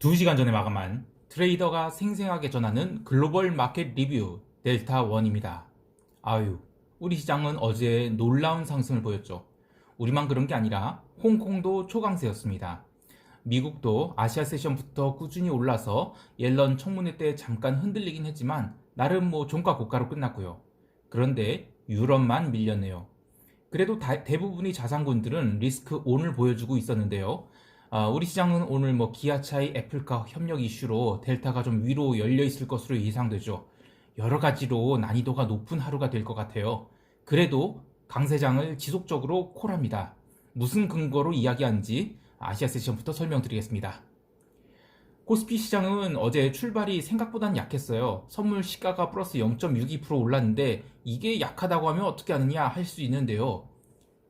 2시간 전에 마감한 트레이더가 생생하게 전하는 글로벌 마켓 리뷰 델타1입니다. 아유, 우리 시장은 어제 놀라운 상승을 보였죠. 우리만 그런 게 아니라 홍콩도 초강세였습니다. 미국도 아시아 세션부터 꾸준히 올라서 옐런 청문회 때 잠깐 흔들리긴 했지만 나름 종가 고가로 끝났고요. 그런데 유럽만 밀렸네요. 그래도 대부분의 자산군들은 리스크 온을 보여주고 있었는데요. 우리 시장은 오늘 기아차의 애플카 협력 이슈로 델타가 좀 위로 열려 있을 것으로 예상되죠. 여러 가지로 난이도가 높은 하루가 될 것 같아요. 그래도 강세장을 지속적으로 콜합니다. 무슨 근거로 이야기하는지 아시아 세션부터 설명드리겠습니다. 코스피 시장은 어제 출발이 생각보단 약했어요. 선물 시가가 플러스 0.62% 올랐는데 이게 약하다고 하면 어떻게 하느냐 할 수 있는데요.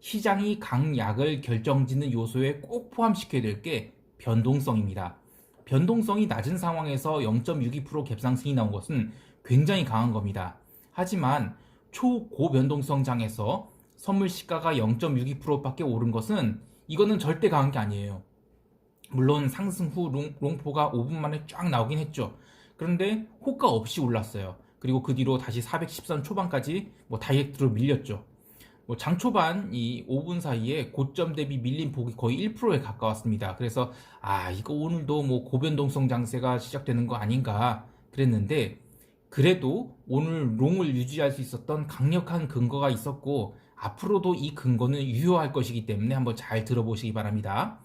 시장이 강약을 결정짓는 요소에 꼭 포함시켜야 될 게 변동성입니다. 변동성이 낮은 상황에서 0.62% 갭상승이 나온 것은 굉장히 강한 겁니다. 하지만 초고변동성 장에서 선물 시가가 0.62%밖에 오른 것은 이거는 절대 강한 게 아니에요. 물론 상승 후 롱포가 5분 만에 쫙 나오긴 했죠. 그런데 호가 없이 올랐어요. 그리고 그 뒤로 다시 410선 초반까지 다이렉트로 밀렸죠. 장 초반 이 5분 사이에 고점 대비 밀린 폭이 거의 1%에 가까웠습니다. 그래서 이거 오늘도 고변동성 장세가 시작되는 거 아닌가 그랬는데, 그래도 오늘 롱을 유지할 수 있었던 강력한 근거가 있었고 앞으로도 이 근거는 유효할 것이기 때문에 한번 잘 들어보시기 바랍니다.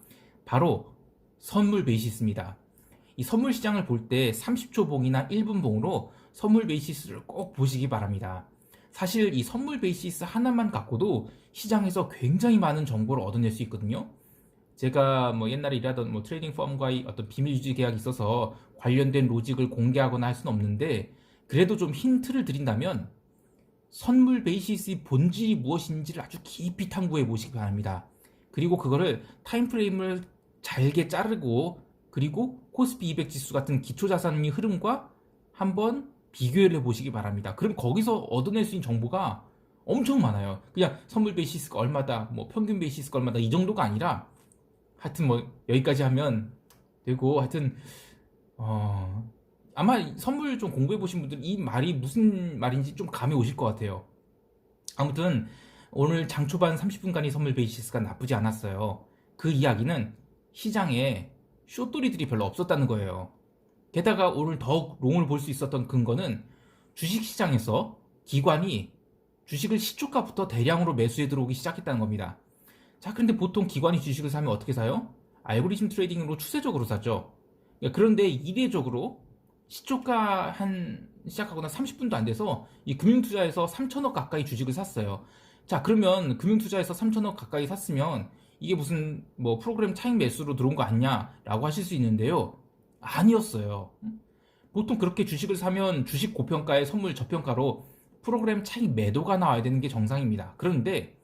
바로 선물 베이시스입니다. 이 선물 시장을 볼 때 30초 봉이나 1분 봉으로 선물 베이시스를 꼭 보시기 바랍니다. 사실 이 선물 베이시스 하나만 갖고도 시장에서 굉장히 많은 정보를 얻어낼 수 있거든요. 제가 옛날에 일하던 트레이딩 펌과의 어떤 비밀 유지 계약이 있어서 관련된 로직을 공개하거나 할 수는 없는데, 그래도 좀 힌트를 드린다면 선물 베이시스의 본질이 무엇인지를 아주 깊이 탐구해 보시기 바랍니다. 그리고 그거를 타임프레임을 잘게 자르고, 그리고 코스피 200 지수 같은 기초자산의 흐름과 한번 비교해 보시기 바랍니다. 그럼 거기서 얻어낼 수 있는 정보가 엄청 많아요. 그냥 선물 베이시스가 얼마다, 평균 베이시스가 얼마다 이 정도가 아니라, 하여튼 여기까지 하면 되고, 하여튼 아마 선물 좀 공부해 보신 분들은 이 말이 무슨 말인지 좀 감이 오실 것 같아요. 아무튼 오늘 장 초반 30분간의 선물 베이시스가 나쁘지 않았어요. 그 이야기는 시장에 숏돌이들이 별로 없었다는 거예요. 게다가 오늘 더욱 롱을 볼 수 있었던 근거는 주식시장에서 기관이 주식을 시초가부터 대량으로 매수해 들어오기 시작했다는 겁니다. 자, 그런데 보통 기관이 주식을 사면 어떻게 사요? 알고리즘 트레이딩으로 추세적으로 사죠. 그런데 이례적으로 시초가 시작하거나 30분도 안 돼서 이 금융투자에서 3천억 가까이 주식을 샀어요. 자, 그러면 금융투자에서 3천억 가까이 샀으면 이게 무슨 프로그램 차익 매수로 들어온 거 아니냐라고 하실 수 있는데요. 아니었어요. 보통 그렇게 주식을 사면 주식 고평가에 선물 저평가로 프로그램 차익 매도가 나와야 되는 게 정상입니다. 그런데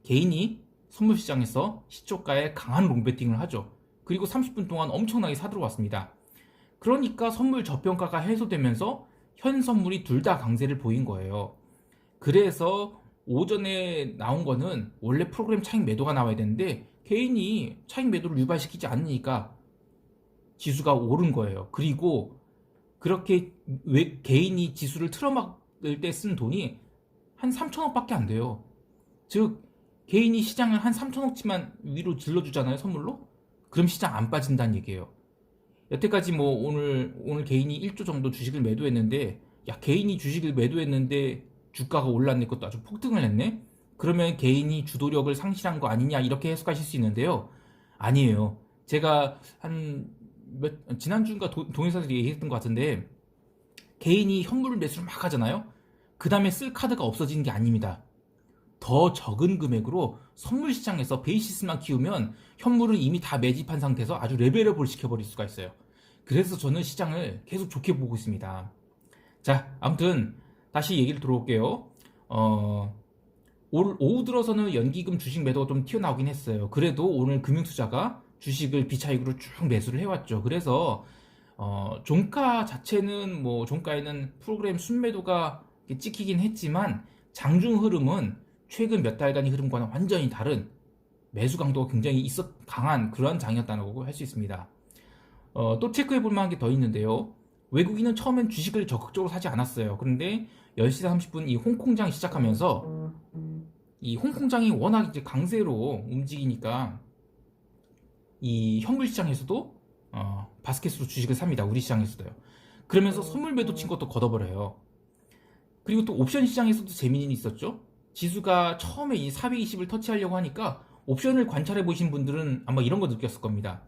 개인이 선물 시장에서 시초가에 강한 롱베팅을 하죠. 그리고 30분 동안 엄청나게 사들어왔습니다. 그러니까 선물 저평가가 해소되면서 현 선물이 둘 다 강세를 보인 거예요. 그래서 오전에 나온 거는 원래 프로그램 차익 매도가 나와야 되는데 개인이 차익 매도를 유발시키지 않으니까 지수가 오른 거예요. 그리고 그렇게 개인이 지수를 틀어막을 때 쓴 돈이 한 3천억 밖에 안 돼요. 즉 개인이 시장을 한 3천억치만 위로 질러주잖아요, 선물로. 그럼 시장 안 빠진다는 얘기예요. 여태까지 오늘 개인이 1조 정도 주식을 매도했는데, 개인이 주식을 매도했는데 주가가 올랐네, 그것도 아주 폭등을 했네. 그러면 개인이 주도력을 상실한 거 아니냐, 이렇게 해석하실 수 있는데요. 아니에요. 제가 지난주인가 동영상에서 얘기했던 것 같은데, 개인이 현물 매수를 막 하잖아요. 그 다음에 쓸 카드가 없어지는 게 아닙니다. 더 적은 금액으로 선물 시장에서 베이시스만 키우면 현물은 이미 다 매집한 상태에서 아주 레벨업을 시켜버릴 수가 있어요. 그래서 저는 시장을 계속 좋게 보고 있습니다. 자, 아무튼 다시 얘기를 들어올게요. 오후 들어서는 연기금 주식 매도가 좀 튀어나오긴 했어요. 그래도 오늘 금융투자가 주식을 비차익으로 쭉 매수를 해왔죠. 그래서 종가 자체는 종가에는 프로그램 순매도가 찍히긴 했지만 장중 흐름은 최근 몇 달간의 흐름과는 완전히 다른 매수 강도가 굉장히 강한 그러한 장이었다고 할 수 있습니다. 또 체크해 볼 만한 게 더 있는데요. 외국인은 처음엔 주식을 적극적으로 사지 않았어요. 그런데 10시 30분 이 홍콩장이 시작하면서 이 홍콩장이 워낙 이제 강세로 움직이니까 이 현물 시장에서도 바스켓으로 주식을 삽니다. 우리 시장에서도요. 그러면서 선물 매도 친 것도 걷어버려요. 그리고 또 옵션 시장에서도 재미는 있었죠. 지수가 처음에 이 420을 터치하려고 하니까 옵션을 관찰해 보신 분들은 아마 이런 거 느꼈을 겁니다.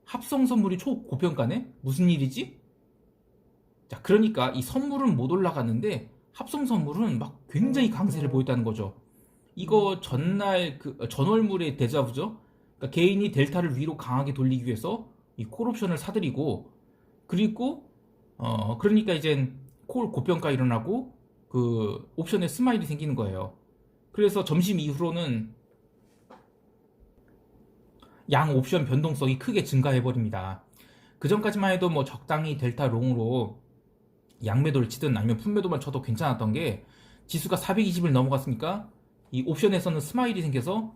합성 선물이 초고평가네? 무슨 일이지? 자, 그러니까 이 선물은 못 올라갔는데 합성 선물은 막 굉장히 강세를 보였다는 거죠. 이거 전날 전월물의 데자부죠. 그러니까 개인이 델타를 위로 강하게 돌리기 위해서 이 콜옵션을 사들이고, 그리고 그러니까 이젠 콜 고평가 일어나고 그 옵션에 스마일이 생기는 거예요. 그래서 점심 이후로는 양 옵션 변동성이 크게 증가해 버립니다. 그 전까지만 해도 뭐 적당히 델타 롱으로 양매도를 치든 아니면 품매도만 쳐도 괜찮았던 게, 지수가 420을 넘어갔으니까 이 옵션에서는 스마일이 생겨서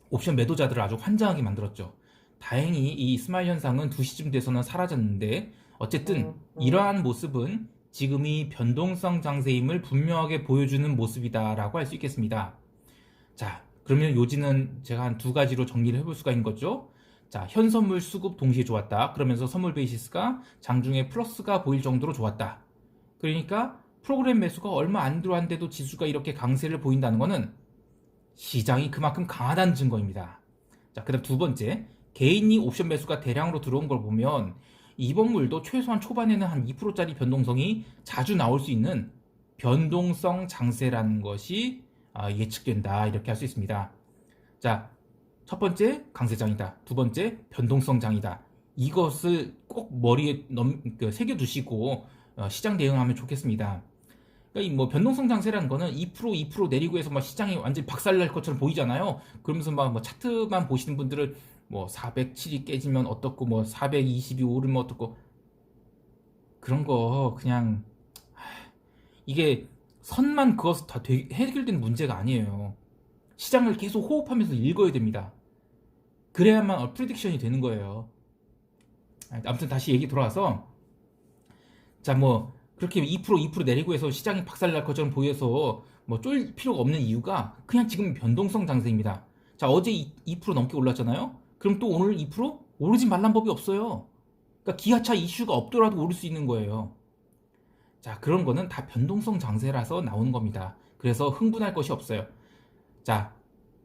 옵션 매도자들을 아주 환장하게 만들었죠. 다행히 이 스마일 현상은 2시쯤 돼서는 사라졌는데, 어쨌든 이러한 모습은 지금이 변동성 장세임을 분명하게 보여주는 모습이다라고 할 수 있겠습니다. 자, 그러면 요지는 제가 한 두 가지로 정리를 해볼 수가 있는 거죠. 자, 현선물 수급 동시에 좋았다. 그러면서 선물 베이시스가 장중에 플러스가 보일 정도로 좋았다. 그러니까 프로그램 매수가 얼마 안 들어왔는데도 지수가 이렇게 강세를 보인다는 것은 시장이 그만큼 강하다는 증거입니다. 자, 그 다음 두 번째, 개인이 옵션 매수가 대량으로 들어온 걸 보면 이번 물도 최소한 초반에는 한 2%짜리 변동성이 자주 나올 수 있는 변동성 장세라는 것이 예측된다, 이렇게 할 수 있습니다. 자, 첫 번째 강세장이다, 두 번째 변동성 장이다. 이것을 꼭 머리에 새겨두시고 시장 대응하면 좋겠습니다. 그러니까 뭐 변동성 장세라는 거는 2% 내리고 해서 막 시장이 완전히 박살날 것처럼 보이잖아요. 그러면서 막 뭐 차트만 보시는 분들은 뭐 407이 깨지면 어떻고 뭐 420이 오르면 어떻고, 그런 거 그냥 이게 선만 그어서 다 해결되는 문제가 아니에요. 시장을 계속 호흡하면서 읽어야 됩니다. 그래야만 프리딕션이 되는 거예요. 아무튼 다시 얘기 돌아와서, 자, 뭐 그렇게 2% 내리고 해서 시장이 박살날 것처럼 보여서 뭐 쫄 필요가 없는 이유가 그냥 지금 변동성 장세입니다. 자, 어제 2% 넘게 올랐잖아요. 그럼 또 오늘 2% 오르지 말란 법이 없어요. 그러니까 기아차 이슈가 없더라도 오를 수 있는 거예요. 자, 그런 거는 다 변동성 장세라서 나오는 겁니다. 그래서 흥분할 것이 없어요. 자,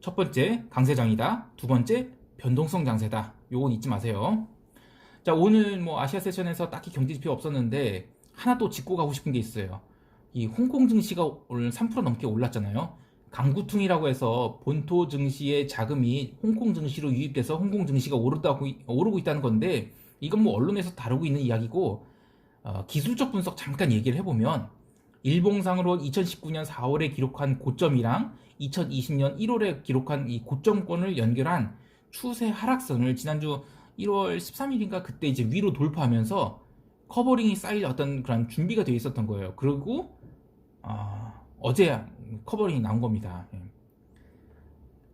첫 번째 강세장이다, 두 번째 변동성 장세다. 요건 잊지 마세요. 자, 오늘 뭐 아시아 세션에서 딱히 경제 지표 없었는데 하나 또 짚고 가고 싶은 게 있어요. 이 홍콩 증시가 오늘 3% 넘게 올랐잖아요. 강구퉁이라고 해서 본토 증시의 자금이 홍콩 증시로 유입돼서 홍콩 증시가 오르고 있다는 건데, 이건 뭐 언론에서 다루고 있는 이야기고, 기술적 분석 잠깐 얘기를 해보면 일봉상으로 2019년 4월에 기록한 고점이랑 2020년 1월에 기록한 이 고점권을 연결한 추세 하락선을 지난주 1월 13일인가 그때 이제 위로 돌파하면서 커버링이 쌓일 어떤 그런 준비가 되어 있었던 거예요. 그리고 어제 커버링이 나온 겁니다.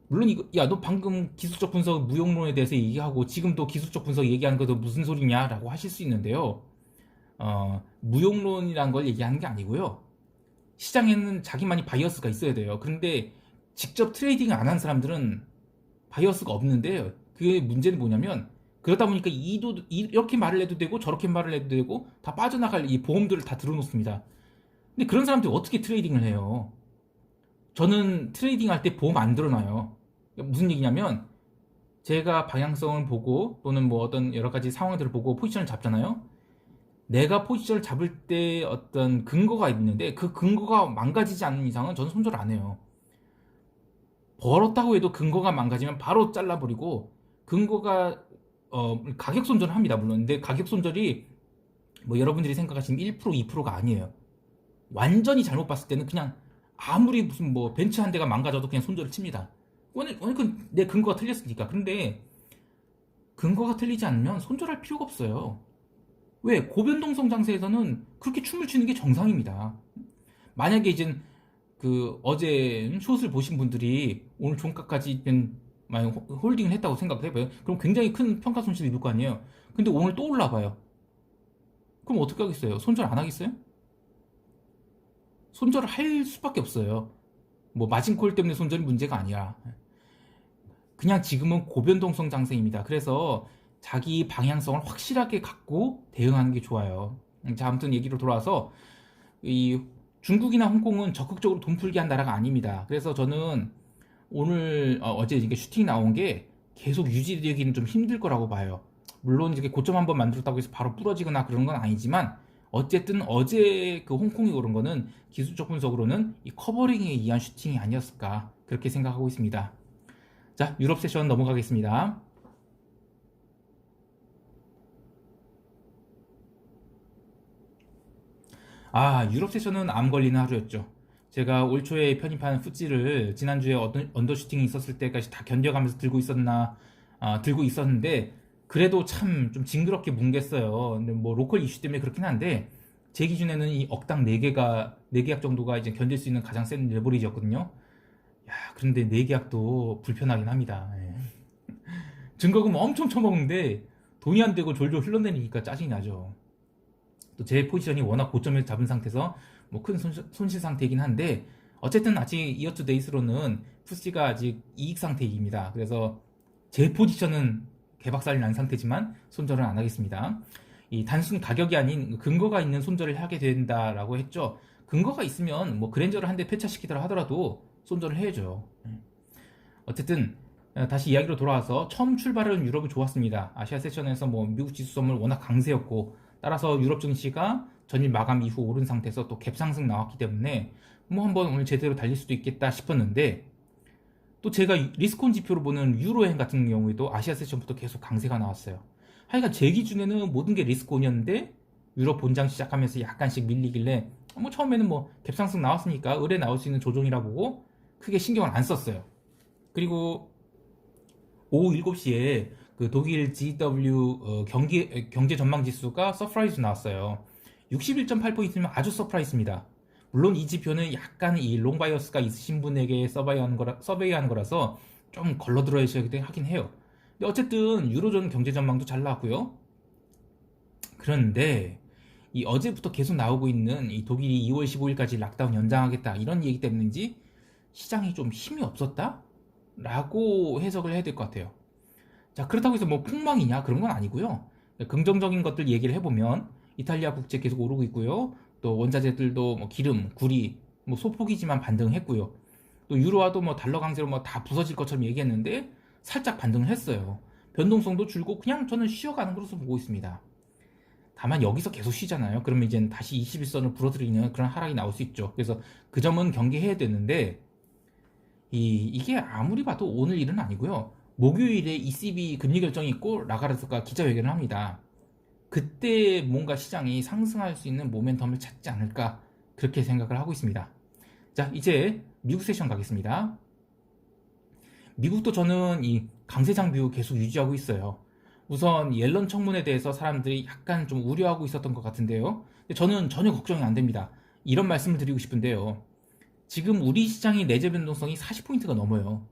물론 이거, 야, 너 방금 기술적 분석 무용론에 대해서 얘기하고 지금 또 기술적 분석 얘기하는 것도 무슨 소리냐라고 하실 수 있는데요. 무용론이란 걸 얘기하는 게 아니고요. 시장에는 자기만이 바이어스가 있어야 돼요. 그런데 직접 트레이딩을 안 한 사람들은 바이어스가 없는데, 그게 문제는 뭐냐면, 그러다 보니까 이렇게 말을 해도 되고 저렇게 말을 해도 되고 다 빠져나갈 이 보험들을 다 들어놓습니다. 근데 그런 사람들이 어떻게 트레이딩을 해요? 저는 트레이딩 할 때 보험 안 들어놔요. 무슨 얘기냐면, 제가 방향성을 보고 또는 뭐 어떤 여러 가지 상황들을 보고 포지션을 잡잖아요. 내가 포지션을 잡을 때 어떤 근거가 있는데 그 근거가 망가지지 않는 이상은 저는 손절 안 해요. 벌었다고 해도 근거가 망가지면 바로 잘라버리고, 근거가 가격 손절을 합니다. 물론. 근데 가격 손절이 뭐 여러분들이 생각하시는 1% 2%가 아니에요. 완전히 잘못 봤을 때는 그냥 아무리 무슨 뭐 벤츠 한 대가 망가져도 그냥 손절을 칩니다. 오늘 내 근거가 틀렸으니까. 그런데 근거가 틀리지 않으면 손절할 필요가 없어요. 왜? 고변동성 장세에서는 그렇게 춤을 추는 게 정상입니다. 만약에 이제 어제 숏을 보신 분들이 오늘 종가까지 만약 홀딩을 했다고 생각해봐요. 그럼 굉장히 큰 평가 손실을 입을 거 아니에요. 근데 오늘 또 올라봐요. 그럼 어떻게 하겠어요? 손절 안 하겠어요? 손절을 할 수밖에 없어요. 뭐 마진콜 때문에 손절이 문제가 아니라 그냥 지금은 고변동성 장세입니다. 그래서 자기 방향성을 확실하게 갖고 대응하는 게 좋아요. 자, 아무튼 얘기로 돌아와서 이 중국이나 홍콩은 적극적으로 돈 풀기 한 나라가 아닙니다. 그래서 저는 오늘 어제 이게 슈팅이 나온 게 계속 유지되기는 좀 힘들 거라고 봐요. 물론 이렇게 고점 한번 만들었다고 해서 바로 부러지거나 그런 건 아니지만 어쨌든 어제 그 홍콩이 오른 거는 기술적 분석으로는 이 커버링에 의한 슈팅이 아니었을까 그렇게 생각하고 있습니다. 자, 유럽 세션 넘어가겠습니다. 유럽 세션은 암 걸리는 하루였죠. 제가 올 초에 편입한 푸찌를 지난주에 언더슈팅이 있었을 때까지 다 견뎌가면서 들고 있었는데, 그래도 참 좀 징그럽게 뭉갰어요. 근데 뭐 로컬 이슈 때문에 그렇긴 한데, 제 기준에는 이 억당 4계약 정도가 이제 견딜 수 있는 가장 센 레버리지였거든요. 그런데 4계약도 불편하긴 합니다. 예. 증거금 엄청 쳐먹는데, 돈이 안 되고 졸졸 흘러내리니까 짜증이 나죠. 또 제 포지션이 워낙 고점을 잡은 상태에서 뭐 큰 손실 상태이긴 한데 어쨌든 아직 이어 투 데이스로는 푸시가 아직 이익 상태입니다. 그래서 제 포지션은 개박살이 난 상태지만 손절은 안 하겠습니다. 이 단순 가격이 아닌 근거가 있는 손절을 하게 된다라고 했죠. 근거가 있으면 뭐 그랜저를 한 대 폐차시키더라 하더라도 손절을 해야죠. 어쨌든 다시 이야기로 돌아와서 처음 출발은 유럽이 좋았습니다. 아시아 세션에서 뭐 미국 지수 선물 워낙 강세였고 따라서 유럽 증시가 전일 마감 이후 오른 상태에서 또 갭 상승 나왔기 때문에 뭐 한번 오늘 제대로 달릴 수도 있겠다 싶었는데 또 제가 리스크온 지표로 보는 유로엔 같은 경우에도 아시아 세션부터 계속 강세가 나왔어요. 하여간 제 기준에는 모든 게 리스크온이었는데 유럽 본장 시작하면서 약간씩 밀리길래 뭐 처음에는 뭐 갭 상승 나왔으니까 을에 나올 수 있는 조정이라 보고 크게 신경을 안 썼어요. 그리고 오후 7시에 그 독일 GW 경제 전망 지수가 서프라이즈 나왔어요. 61.8포인트면 아주 서프라이즈입니다. 물론 이 지표는 약간 이 롱바이어스가 있으신 분에게 서베이하는 거라서 좀 걸러들어야 하긴 해요. 근데 어쨌든 유로존 경제 전망도 잘 나왔고요. 그런데 이 어제부터 계속 나오고 있는 이 독일이 2월 15일까지 락다운 연장하겠다 이런 얘기 때문인지 시장이 좀 힘이 없었다? 라고 해석을 해야 될 것 같아요. 자, 그렇다고 해서 뭐 폭망이냐 그런 건 아니고요. 긍정적인 것들 얘기를 해보면 이탈리아 국채 계속 오르고 있고요. 또 원자재들도 뭐 기름, 구리, 뭐 소폭이지만 반등했고요. 또 유로화도 뭐 달러 강세로 뭐 다 부서질 것처럼 얘기했는데 살짝 반등을 했어요. 변동성도 줄고 그냥 저는 쉬어가는 것으로 보고 있습니다. 다만 여기서 계속 쉬잖아요. 그러면 이제 다시 21선을 부러뜨리는 그런 하락이 나올 수 있죠. 그래서 그 점은 경계해야 되는데 이게 아무리 봐도 오늘 일은 아니고요. 목요일에 ECB 금리 결정이 있고 라가르트가 기자회견을 합니다. 그때 뭔가 시장이 상승할 수 있는 모멘텀을 찾지 않을까 그렇게 생각을 하고 있습니다. 자, 이제 미국 세션 가겠습니다. 미국도 저는 이 강세장 뷰 계속 유지하고 있어요. 우선 옐런 청문회에 대해서 사람들이 약간 좀 우려하고 있었던 것 같은데요. 저는 전혀 걱정이 안 됩니다. 이런 말씀을 드리고 싶은데요. 지금 우리 시장의 내재 변동성이 40포인트가 넘어요.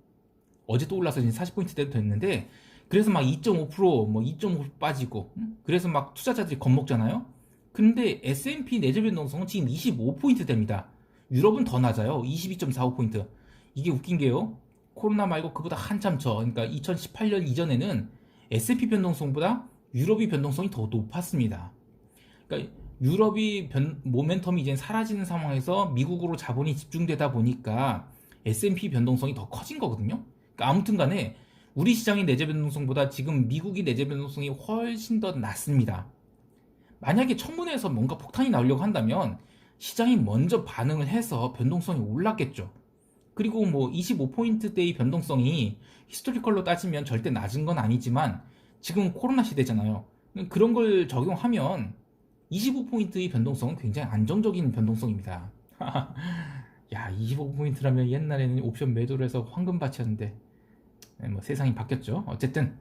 어제 또 올라서 이제 40포인트대도 됐는데 그래서 막 2.5% 뭐 2.5% 빠지고 그래서 막 투자자들이 겁먹잖아요. 근데 S&P 내재 변동성은 지금 25포인트대입니다. 유럽은 더 낮아요. 22.45포인트. 이게 웃긴 게요. 코로나 말고 그보다 한참 그러니까 2018년 이전에는 S&P 변동성보다 유럽이 변동성이 더 높았습니다. 그러니까 유럽이 모멘텀이 이제 사라지는 상황에서 미국으로 자본이 집중되다 보니까 S&P 변동성이 더 커진 거거든요. 그러니까 아무튼 간에 우리 시장의 내재 변동성보다 지금 미국이 내재 변동성이 훨씬 더 낮습니다. 만약에 청문회에서 뭔가 폭탄이 나오려고 한다면 시장이 먼저 반응을 해서 변동성이 올랐겠죠. 그리고 뭐 25포인트대의 변동성이 히스토리컬로 따지면 절대 낮은 건 아니지만 지금 코로나 시대잖아요. 그런 걸 적용하면 25포인트의 변동성은 굉장히 안정적인 변동성입니다. 야, 25포인트라면 옛날에는 옵션 매도를 해서 황금밭이었는데 뭐 세상이 바뀌었죠. 어쨌든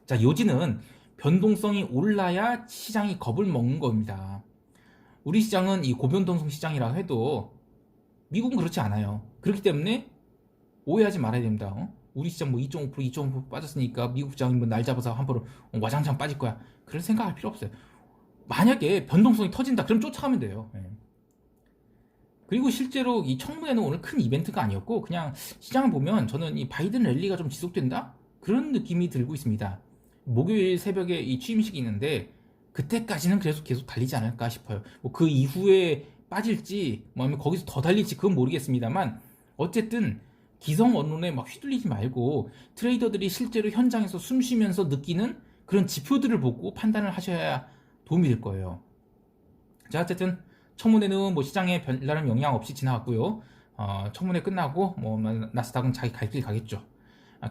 자, 요지는 변동성이 올라야 시장이 겁을 먹는 겁니다. 우리 시장은 이 고변동성 시장이라 해도 미국은 그렇지 않아요. 그렇기 때문에 오해하지 말아야 됩니다. 우리 시장 뭐 2.5% 2.5% 빠졌으니까 미국 시장이 뭐 날 잡아서 한 번으로 와장창 빠질 거야. 그런 생각할 필요 없어요. 만약에 변동성이 터진다, 그럼 쫓아가면 돼요. 예. 그리고 실제로 이 청문회는 오늘 큰 이벤트가 아니었고 그냥 시장을 보면 저는 이 바이든 랠리가 좀 지속된다? 그런 느낌이 들고 있습니다. 목요일 새벽에 이 취임식이 있는데 그때까지는 그래서 계속 달리지 않을까 싶어요. 뭐 그 이후에 빠질지 뭐 아니면 거기서 더 달릴지 그건 모르겠습니다만 어쨌든 기성 언론에 막 휘둘리지 말고 트레이더들이 실제로 현장에서 숨 쉬면서 느끼는 그런 지표들을 보고 판단을 하셔야 도움이 될 거예요. 자, 어쨌든 청문회는 뭐 시장에 별다른 영향 없이 지나갔고요. 청문회 끝나고 뭐 나스닥은 자기 갈 길 가겠죠.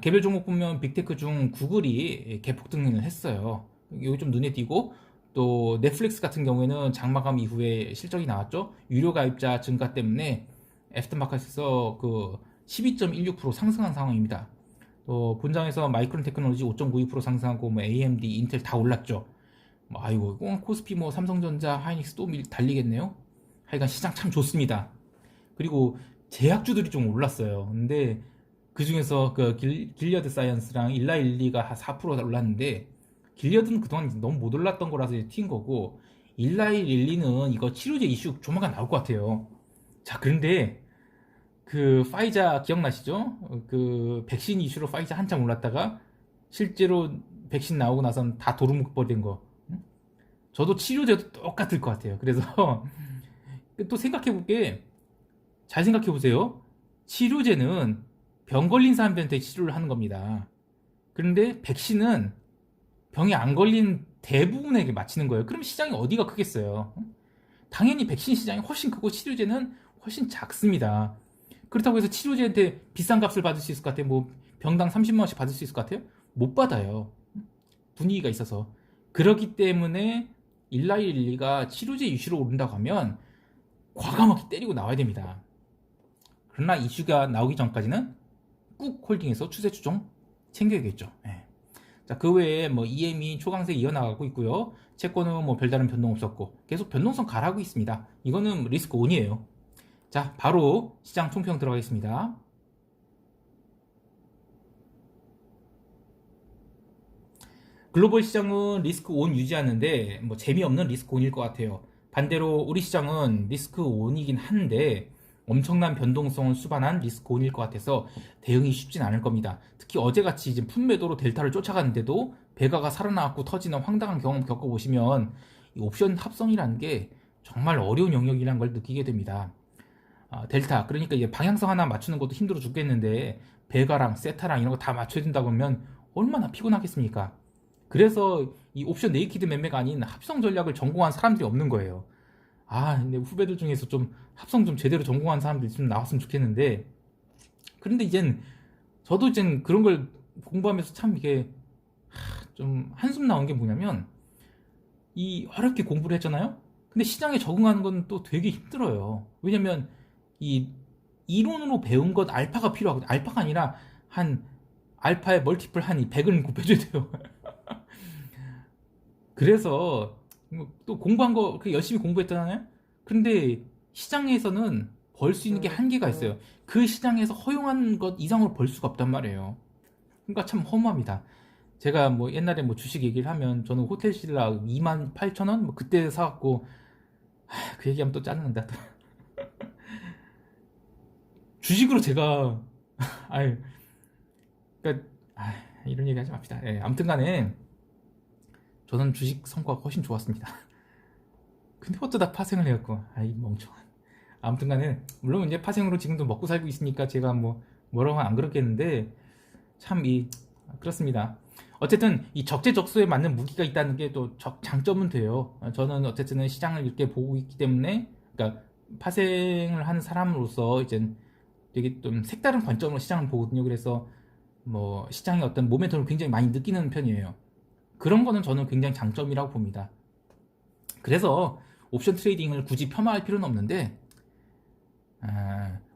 개별 종목 보면 빅테크 중 구글이 개폭등을 했어요. 이거 좀 눈에 띄고 또 넷플릭스 같은 경우에는 장마감 이후에 실적이 나왔죠. 유료 가입자 증가 때문에 애프터마켓에서 그 12.16% 상승한 상황입니다. 또 본장에서 마이크론 테크놀로지 5.92% 상승하고 뭐 AMD, 인텔 다 올랐죠. 뭐 아이고 코스피 뭐 삼성전자, 하이닉스 또 달리겠네요. 하여간 시장 참 좋습니다. 그리고 제약주들이 좀 올랐어요. 근데 그 중에서 그 길리어드 사이언스랑 일라일리가 4% 올랐는데 길리어드는 그동안 너무 못 올랐던 거라서 튄 거고 일라일리는 이거 치료제 이슈 조만간 나올 것 같아요. 자, 그런데 그 파이자 기억나시죠? 그 백신 이슈로 파이자 한참 올랐다가 실제로 백신 나오고 나선 다 도루묵버린 거. 저도 치료제도 똑같을 것 같아요. 그래서 또 생각해볼게. 잘 생각해보세요. 치료제는 병 걸린 사람들한테 치료를 하는 겁니다. 그런데 백신은 병이 안 걸린 대부분에게 맞히는 거예요. 그럼 시장이 어디가 크겠어요? 당연히 백신 시장이 훨씬 크고 치료제는 훨씬 작습니다. 그렇다고 해서 치료제한테 비싼 값을 받을 수 있을 것 같아요. 뭐 병당 30만 원씩 받을 수 있을 것 같아요? 못 받아요. 분위기가 있어서. 그렇기 때문에 일라일리가 치료제 이슈로 오른다고 하면 과감하게 때리고 나와야 됩니다. 그러나 이슈가 나오기 전까지는 꾹 홀딩해서 추세 추종 챙겨야겠죠. 네. 자, 그 외에 뭐 EM이 초강세 이어나가고 있고요. 채권은 뭐 별다른 변동 없었고 계속 변동성 가라고 있습니다. 이거는 리스크 온이에요. 자, 바로 시장 총평 들어가겠습니다. 글로벌 시장은 리스크 온 유지하는데 뭐 재미없는 리스크 온일 것 같아요. 반대로 우리 시장은 리스크 온이긴 한데 엄청난 변동성을 수반한 리스크 온일 것 같아서 대응이 쉽진 않을 겁니다. 특히 어제같이 이제 품매도로 델타를 쫓아가는데도 배가가 살아나왔고 터지는 황당한 경험 겪어보시면 이 옵션 합성이라는 게 정말 어려운 영역이라는 걸 느끼게 됩니다. 델타, 그러니까 이제 방향성 하나 맞추는 것도 힘들어 죽겠는데 배가랑 세타랑 이런 거 다 맞춰야 된다고 하면 얼마나 피곤하겠습니까? 그래서 이 옵션 네이키드 매매가 아닌 합성 전략을 전공한 사람들이 없는 거예요. 근데 후배들 중에서 좀 합성 좀 제대로 전공한 사람들이 좀 나왔으면 좋겠는데, 그런데 이젠 저도 이젠 그런 걸 공부하면서 참 이게 좀 한숨 나온 게 뭐냐면, 이 어렵게 공부를 했잖아요. 근데 시장에 적응하는 건 또 되게 힘들어요. 왜냐면 이 이론으로 배운 것 알파가 필요하거든요. 알파가 아니라 한 알파의 멀티플 한 100을 곱해줘야 돼요. 그래서 또 공부한 거 열심히 공부했잖아요. 근데 시장에서는 벌 수 있는 게 한계가 있어요. 그 시장에서 허용한 것 이상으로 벌 수가 없단 말이에요. 그러니까 참 허무합니다. 제가 뭐 옛날에 뭐 주식 얘기를 하면 저는 호텔신라 28,000원 뭐 그때 사갖고 그 얘기하면 또 짜증난다. 주식으로 제가 아유, 그러니까 이런 얘기 하지 맙시다. 예, 아무튼간에 저는 주식 성과가 훨씬 좋았습니다. 근데 어쩌다 파생을 해갖고 아이 멍청한. 아무튼간에 물론 이제 파생으로 지금도 먹고 살고 있으니까 제가 뭐라고 하면 안 그렇겠는데 참 그렇습니다. 어쨌든 이 적재적소에 맞는 무기가 있다는 게 또 장점은 돼요. 저는 어쨌든 시장을 이렇게 보고 있기 때문에, 그러니까 파생을 하는 사람으로서 이제 되게 좀 색다른 관점으로 시장을 보거든요. 그래서 뭐 시장의 어떤 모멘텀을 굉장히 많이 느끼는 편이에요. 그런 거는 저는 굉장히 장점이라고 봅니다. 그래서 옵션 트레이딩을 굳이 폄하할 필요는 없는데,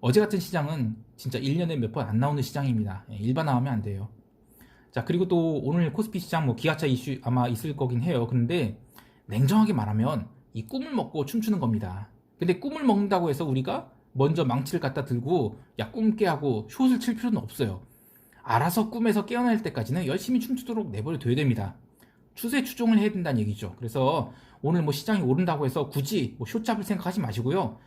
어제 같은 시장은 진짜 1년에 몇 번 안 나오는 시장입니다. 일반화하면 안 돼요. 자, 그리고 또 오늘 코스피 시장 뭐 기아차 이슈 아마 있을 거긴 해요. 그런데 냉정하게 말하면 이 꿈을 먹고 춤추는 겁니다. 근데 꿈을 먹는다고 해서 우리가 먼저 망치를 갖다 들고 야 꿈 깨 하고 숏을 칠 필요는 없어요. 알아서 꿈에서 깨어날 때까지는 열심히 춤추도록 내버려 둬야 됩니다. 추세 추종을 해야 된다는 얘기죠. 그래서 오늘 뭐 시장이 오른다고 해서 굳이 뭐 숏잡을 생각하지 마시고요.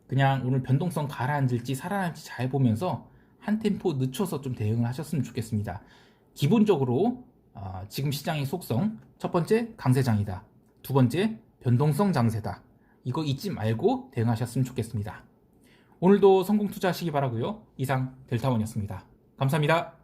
그냥 오늘 변동성 가라앉을지 살아날지 잘 보면서 한 템포 늦춰서 좀 대응을 하셨으면 좋겠습니다. 기본적으로 지금 시장의 속성, 첫 번째 강세장이다, 두 번째 변동성 장세다, 이거 잊지 말고 대응하셨으면 좋겠습니다. 오늘도 성공 투자하시기 바라고요. 이상 델타원이었습니다. 감사합니다.